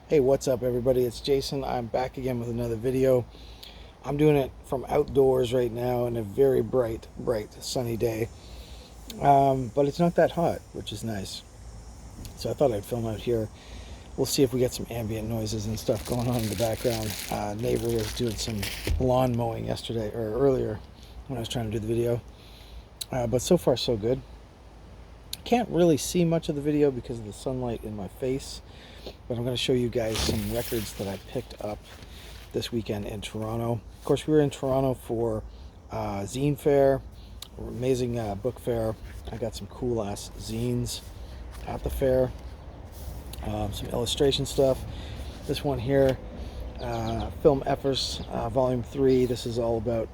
Hey, what's up everybody? It's Jason. I'm back again with another video. I'm doing it from outdoors right now in a very bright sunny day. But it's not that hot, which is nice. So I thought I'd film out here. We'll see if we get some ambient noises and stuff going on in the background. Neighbor was doing some lawn mowing yesterday or earlier when I was trying to do the video. But so far so good. Can't really see much of the video because of the sunlight in my face. But I'm going to show you guys some records that I picked up this weekend in Toronto. Of course, we were in Toronto for Zine Fair, amazing book fair. I got some cool ass zines at the fair, some illustration stuff. This one here, Fvckers Volume 3. This is all about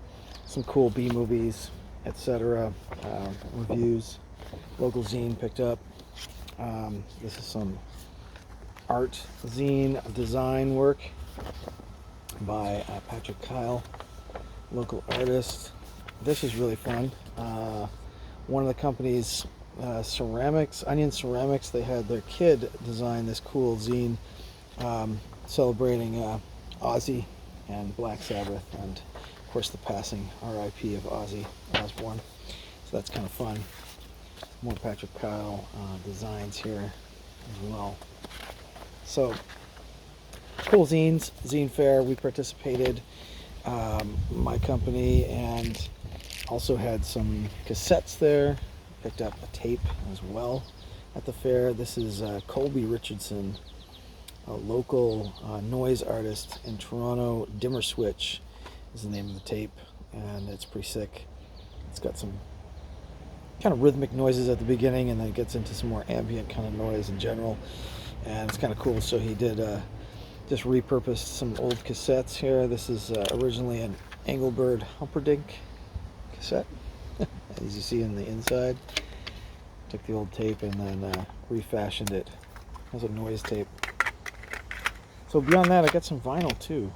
some cool B movies, etc. Reviews. Local zine picked up. This is some art zine design work by Patrick Kyle, local artist. This is really fun. One of the company's ceramics, Onion Ceramics, they had their kid design this cool zine celebrating Ozzy and Black Sabbath, and of course the passing RIP of Ozzy Osbourne. So that's kind of fun. More Patrick Kyle designs here as well. So, cool zines, Zine Fair, we participated, my company, and also had some cassettes there, picked up a tape as well at the fair. This is Colby Richardson, a local noise artist in Toronto. Dimmer Switch is the name of the tape, and it's pretty sick. It's got some kind of rhythmic noises at the beginning, and then it gets into some more ambient kind of noise in general. And it's kind of cool. So he did just repurposed some old cassettes here. This is originally an Engelbert Humperdinck cassette, as you see in the inside. Took the old tape and then refashioned it as a noise tape. So beyond that, I got some vinyl too.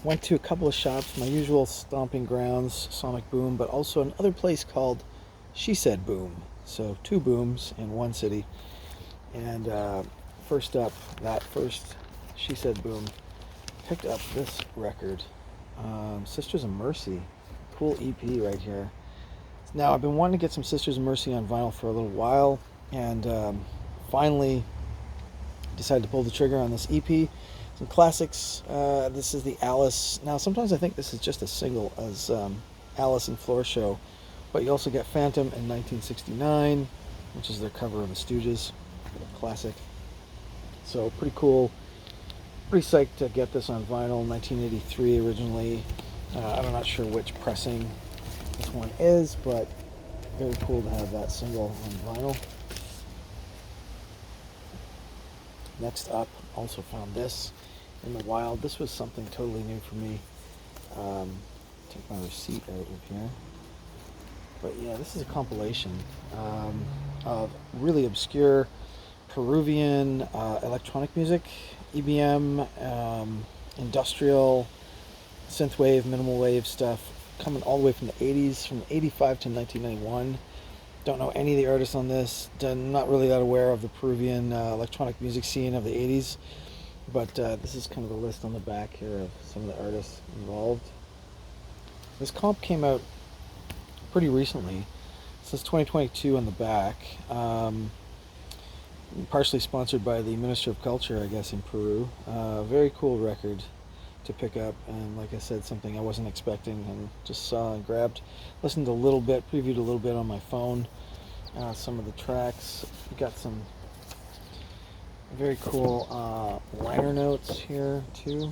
Went to a couple of shops, my usual stomping grounds, Sonic Boom, but also another place called She Said Boom. So two booms in one city. And first up, that first She Said Boom, picked up this record, Sisters of Mercy, cool EP right here. Now, I've been wanting to get some Sisters of Mercy on vinyl for a little while, and finally decided to pull the trigger on this EP. Some classics. This is the Alice. Now, sometimes I think this is just a single as Alice and Floor Show, but you also get Phantom in 1969, which is their cover of the Stooges. Classic. So pretty cool. Pretty psyched to get this on vinyl. 1983 originally. I'm not sure which pressing this one is, but very cool to have that single on vinyl. Next up, also found this in the wild. This was something totally new for me. Take my receipt out of here. But yeah, this is a compilation of really obscure Peruvian electronic music, EBM, industrial, synthwave, minimal wave stuff, coming all the way from the 80s, from 85 to 1991. Don't know any of the artists on this. Not really that aware of the Peruvian electronic music scene of the 80s, but this is kind of the list on the back here of some of the artists involved. This comp came out pretty recently. It says 2022 on the back. Partially sponsored by the Minister of Culture, I guess, in Peru. Very cool record to pick up, and like I said, something I wasn't expecting, and just saw and grabbed. Listened a little bit, previewed a little bit on my phone. Some of the tracks. We got some very cool liner notes here too,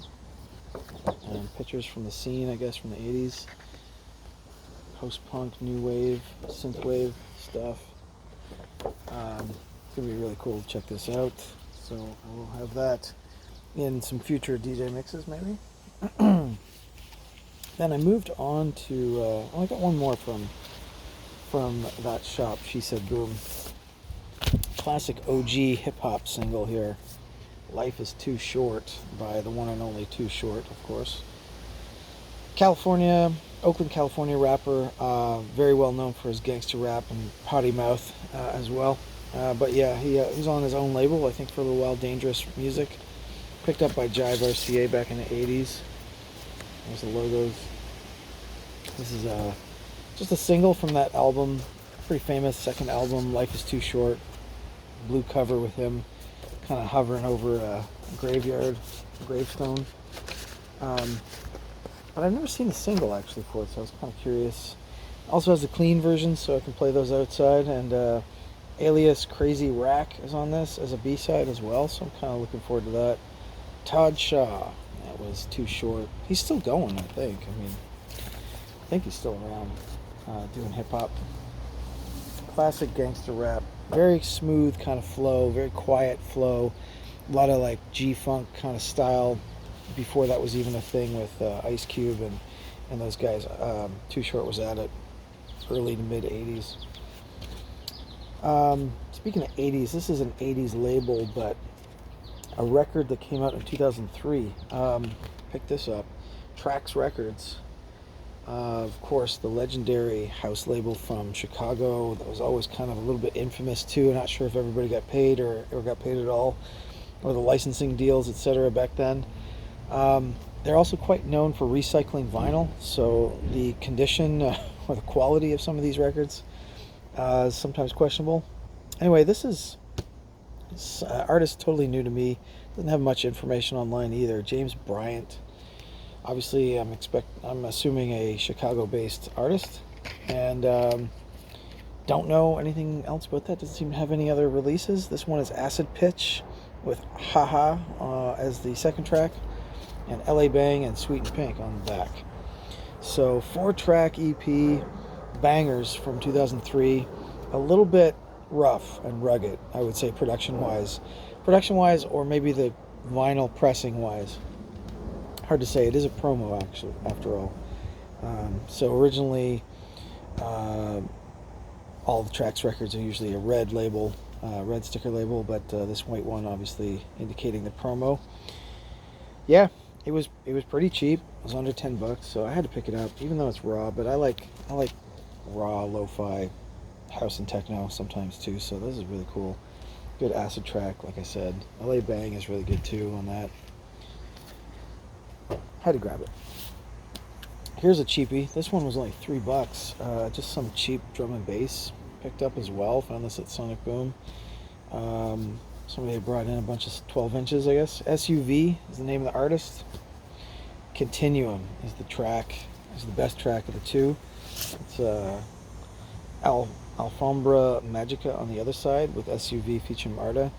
and pictures from the scene, I guess, from the 80s. Post-punk, new wave, synthwave stuff. It's going to be really cool to check this out. So I will have that in some future DJ mixes, maybe. Then I moved on to, I got one more from that shop, She Said Boom. Classic OG hip-hop single here. Life is Too Short by the one and only Too Short, of course. Oakland, California rapper, very well known for his gangster rap and potty mouth as well. But yeah, he's on his own label, I think, for a little while, Dangerous Music. Picked up by Jive RCA back in the 80s. There's the logos. This is just a single from that album, pretty famous second album, Life is Too Short. Blue cover with him kind of hovering over a gravestone. But I've never seen a single actually for it, so I was kind of curious. Also has a clean version, so I can play those outside. And Alias Crazy Rack is on this as a B-side as well, so I'm kind of looking forward to that. Todd Shaw, that was Too Short. He's still going, I think. I think he's still around doing hip-hop. Classic gangster rap. Very smooth kind of flow, very quiet flow. A lot of like G-Funk kind of style before that was even a thing with Ice Cube and those guys. Too Short was at it early to mid 80s. Speaking of 80s, this is an 80s label, but a record that came out in 2003. Picked this up. Trax Records. Of course, the legendary house label from Chicago that was always kind of a little bit infamous too. Not sure if everybody got paid or got paid at all, or the licensing deals, etc. back then. They're also quite known for recycling vinyl, so the condition or the quality of some of these records is sometimes questionable. Anyway, this artist totally new to me. Doesn't have much information online either. James Bryant. Obviously, I'm assuming a Chicago-based artist, and don't know anything else about that. Doesn't seem to have any other releases. This one is Acid Pitch with Haha as the second track, and LA Bang and Sweet and Pink on the back. So 4-track EP, bangers from 2003, a little bit rough and rugged, I would say, production-wise, or maybe the vinyl pressing-wise. Hard to say. It is a promo, actually, after all. So originally, all the Trax records are usually a red label, red sticker label, but this white one obviously indicating the promo. Yeah, it was pretty cheap. It was under $10, so I had to pick it up, even though it's raw. But I like raw lo-fi house and techno sometimes too. So this is really cool. Good acid track, like I said. LA Bang is really good too on that. Had to grab it. Here's a cheapie. This one was only $3. Just some cheap drum and bass picked up as well. Found this at Sonic Boom. Somebody had brought in a bunch of 12 inches, I guess. SUV is the name of the artist. Continuum is the track. Is the best track of the two. It's Alfombra Magica on the other side with SUV featuring Marta.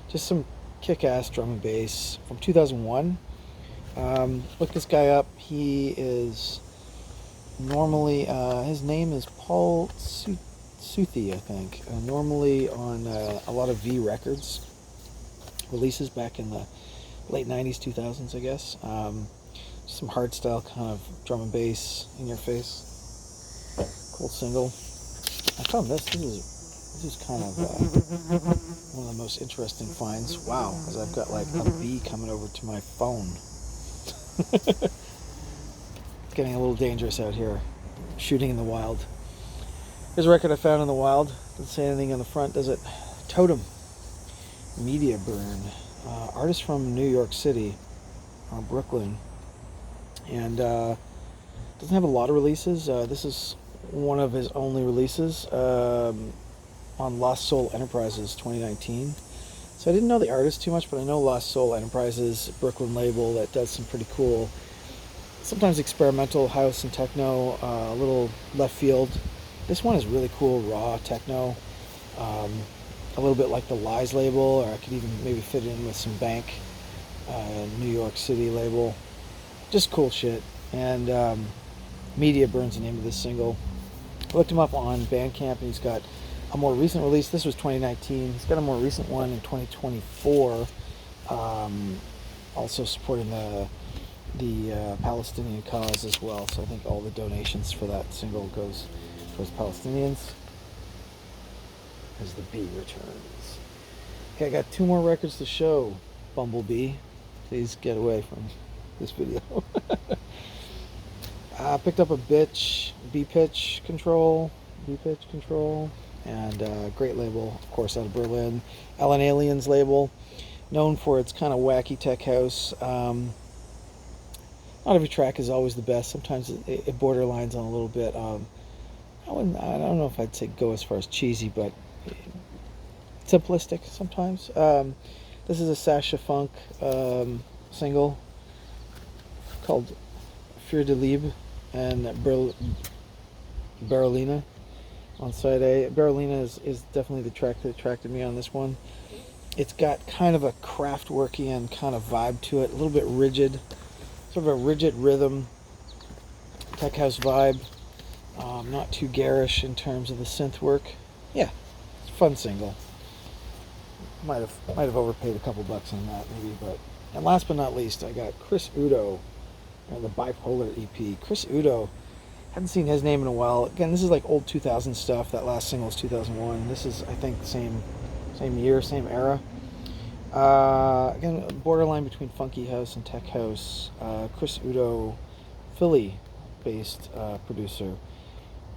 Just some kick-ass drum and bass from 2001. Look this guy up. He is normally, his name is Paul Southey, I think. Normally on a lot of V Records releases back in the late 90s, 2000s, I guess. Some hardstyle kind of drum and bass in your face. Cool single. I found this. This is kind of one of the most interesting finds. Wow, because I've got like a bee coming over to my phone. Getting a little dangerous out here, shooting in the wild. Here's a record I found in the wild. Doesn't say anything on the front, does it? Totem, Media Burn, artist from New York City, Brooklyn, and doesn't have a lot of releases. This is one of his only releases on Lost Soul Enterprises 2019. So I didn't know the artist too much, but I know Lost Soul Enterprises, Brooklyn label that does some pretty cool, sometimes experimental house and techno, a little left field. This one is really cool, raw techno, a little bit like the Lies label, or I could even maybe fit it in with some Bank, New York City label. Just cool shit. And Media Burn's the name of this single. I looked him up on Bandcamp, and he's got a more recent release. This was 2019. He's got a more recent one in 2024. Also supporting the Palestinian cause as well. So I think all the donations for that single goes towards Palestinians. As the bee returns. Okay, I got 2 more records to show. Bumblebee, please get away from this video. I picked up a B-pitch control. and great label, of course, out of Berlin. Ellen Alien's label, known for its kind of wacky tech house. Not every track is always the best. Sometimes it borderlines on a little bit. I don't know if I'd say go as far as cheesy, but simplistic sometimes. This is a Sascha Funke single called Für die Liebe and Berlina on side A. Berlina is definitely the track that attracted me on this one. It's got kind of a Kraftwerkian kind of vibe to it, a little bit rigid, sort of a rigid rhythm, tech house vibe. Not too garish in terms of the synth work. Yeah, it's a fun single. Might have overpaid a couple bucks on that maybe, but. And last but not least, I got Chris Udoh and the Bipolar EP. Chris Udoh, hadn't seen his name in a while. Again, this is like old 2000 stuff. That last single is 2001. This is, I think, the same year, same era. Again, borderline between funky house and tech house. Chris Udoh, Philly-based producer.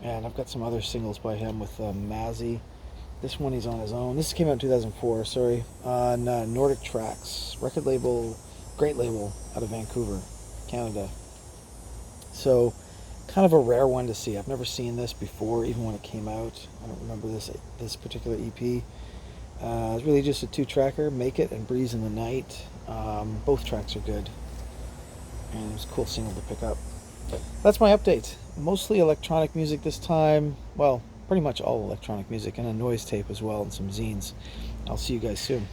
And I've got some other singles by him with Mazzy. This one he's on his own. This came out in 2004, sorry. On Nordic Trax, record label, great label out of Vancouver, Canada. So, kind of a rare one to see. I've never seen this before, even when it came out. I don't remember this particular EP. It's really just a 2-tracker, Make It and Breeze in the Night. Both tracks are good. And it was a cool single to pick up. That's my update. Mostly electronic music this time. Well, pretty much all electronic music, and a noise tape as well, and some zines. I'll see you guys soon.